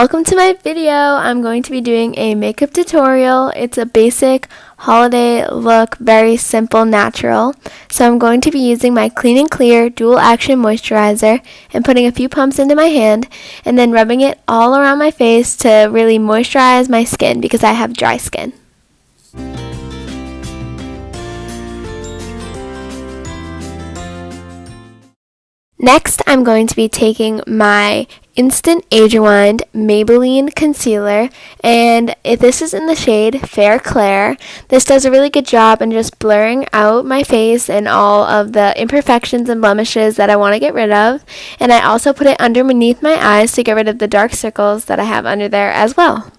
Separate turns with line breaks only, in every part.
Welcome to my video. I'm going to be doing a makeup tutorial. It's a basic holiday look, very simple, natural. So I'm going to be using my Clean & Clear Dual Action Moisturizer and putting a few pumps into my hand and then rubbing it all around my face to really moisturize my skin because I have dry skin. Next, I'm going to be taking my Instant Age Rewind Maybelline Concealer, and this is in the shade Fair Claire. This does a really good job in just blurring out my face and all of the imperfections and blemishes that I want to get rid of. And I also put it underneath my eyes to get rid of the dark circles that I have under there as well.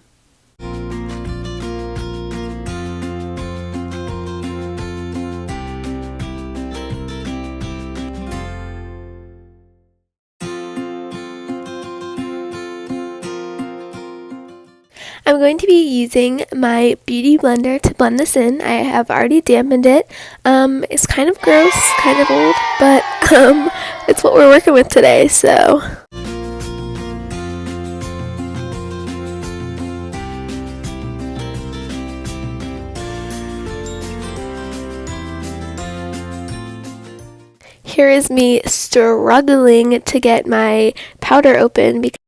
I'm going to be using my beauty blender to blend this in. I have already dampened it. It's kind of gross, kind of old, but it's what we're working with today, so. Here is me struggling to get my powder open because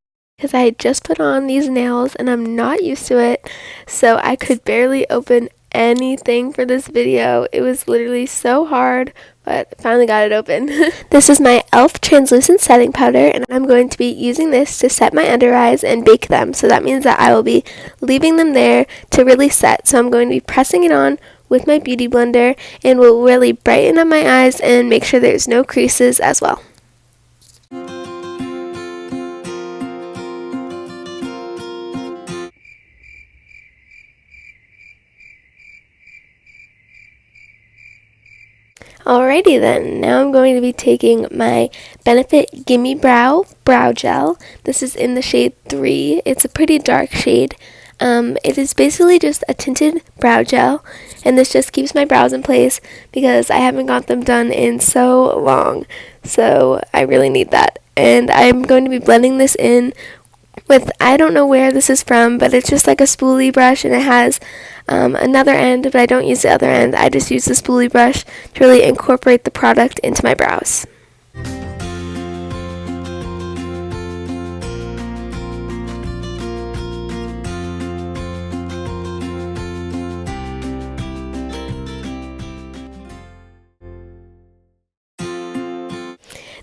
I had just put on these nails and I'm not used to it, so I could barely open anything for this video. It was literally so hard, but finally got it open. This is my e.l.f. translucent setting powder, and I'm going to be using this to set my under eyes and bake them. So that means that I will be leaving them there to really set. So I'm going to be pressing it on with my beauty blender and will really brighten up my eyes and make sure there's no creases as well. Alrighty then, now I'm going to be taking my Benefit Gimme Brow Brow Gel. This is in the shade 3. It's a pretty dark shade. It is basically just a tinted brow gel, and this just keeps my brows in place because I haven't got them done in so long. So I really need that. And I'm going to be blending this in with, I don't know where this is from, but it's just like a spoolie brush, and it has another end, but I don't use the other end. I just use the spoolie brush to really incorporate the product into my brows.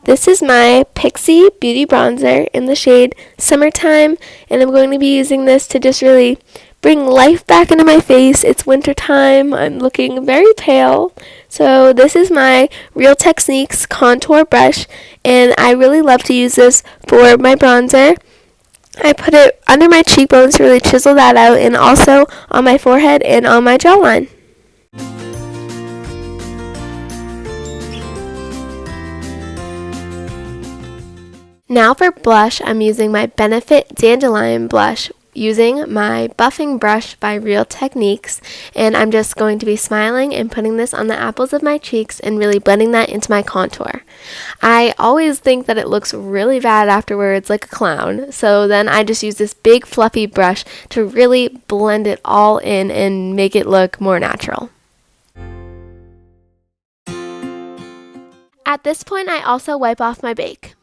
This is my Pixi Beauty Bronzer in the shade Summertime, and I'm going to be using this to just really bring life back into my face. It's winter time. I'm looking very pale. So this is my Real Techniques contour brush, and I really love to use this for my bronzer. I put it under my cheekbones to really chisel that out, and also on my forehead and on my jawline. Now for blush, I'm using my Benefit Dandelion blush using my buffing brush by Real Techniques, and I'm just going to be smiling and putting this on the apples of my cheeks and really blending that into my contour. I always think that it looks really bad afterwards, like a clown, so then I just use this big fluffy brush to really blend it all in and make it look more natural. At this point, I also wipe off my bake.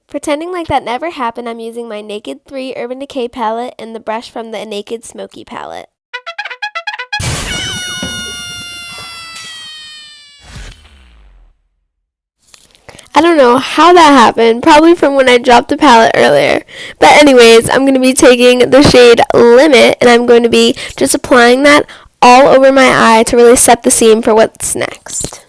Pretending like that never happened, I'm using my Naked 3 Urban Decay palette and the brush from the Naked Smoky palette. I don't know how that happened, probably from when I dropped the palette earlier. But anyways, I'm going to be taking the shade Limit, and I'm going to be just applying that all over my eye to really set the scene for what's next.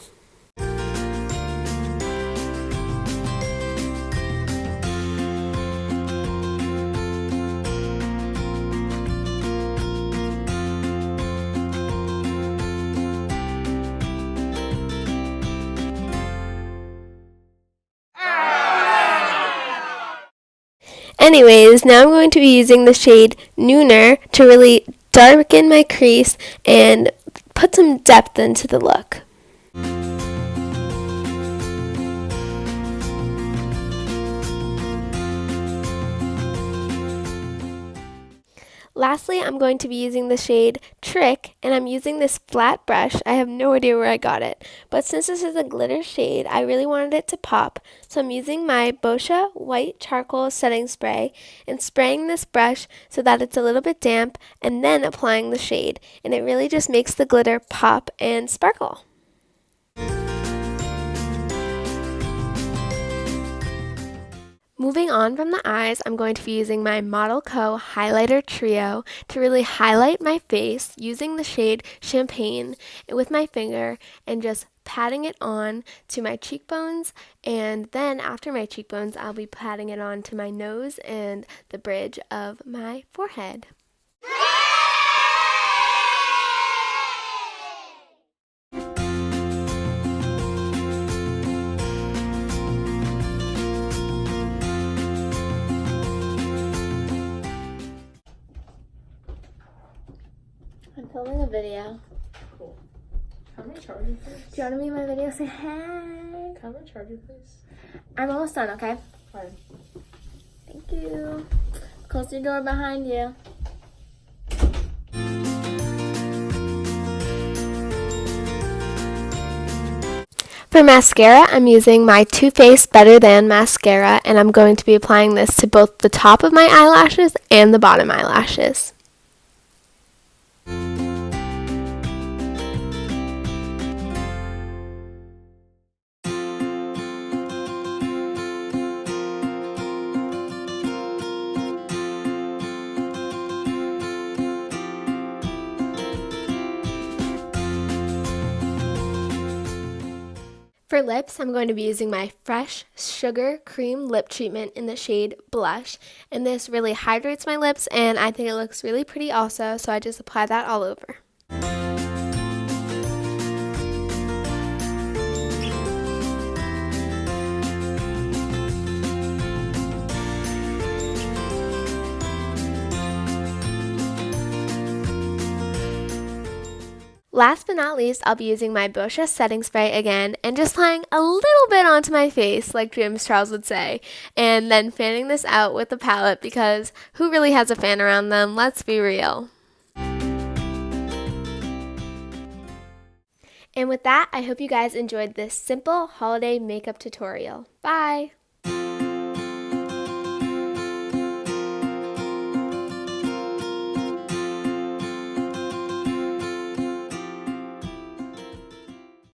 Anyways, now I'm going to be using the shade Nooner to really darken my crease and put some depth into the look. Lastly, I'm going to be using the shade Trick, and I'm using this flat brush. I have no idea where I got it, but since this is a glitter shade, I really wanted it to pop, so I'm using my Boscia White Charcoal Setting Spray and spraying this brush so that it's a little bit damp, and then applying the shade, and it really just makes the glitter pop and sparkle. Moving on from the eyes, I'm going to be using my Model Co. Highlighter Trio to really highlight my face using the shade Champagne with my finger and just patting it on to my cheekbones, and then after my cheekbones, I'll be patting it on to my nose and the bridge of my forehead. I'm filming a video.
Cool. How many charges, please?
Do you want to be in my video? Say hi.
How many charges, please?
I'm almost done, okay?
Fine.
Thank you. Close your door behind you. For mascara, I'm using my Too Faced Better Than mascara, and I'm going to be applying this to both the top of my eyelashes and the bottom eyelashes. For lips, I'm going to be using my Fresh Sugar Cream Lip Treatment in the shade Blush, and this really hydrates my lips, and I think it looks really pretty also, so I just apply that all over. Last but not least, I'll be using my Boscia setting spray again and just applying a little bit onto my face, like James Charles would say, and then fanning this out with the palette because who really has a fan around them? Let's be real. And with that, I hope you guys enjoyed this simple holiday makeup tutorial. Bye!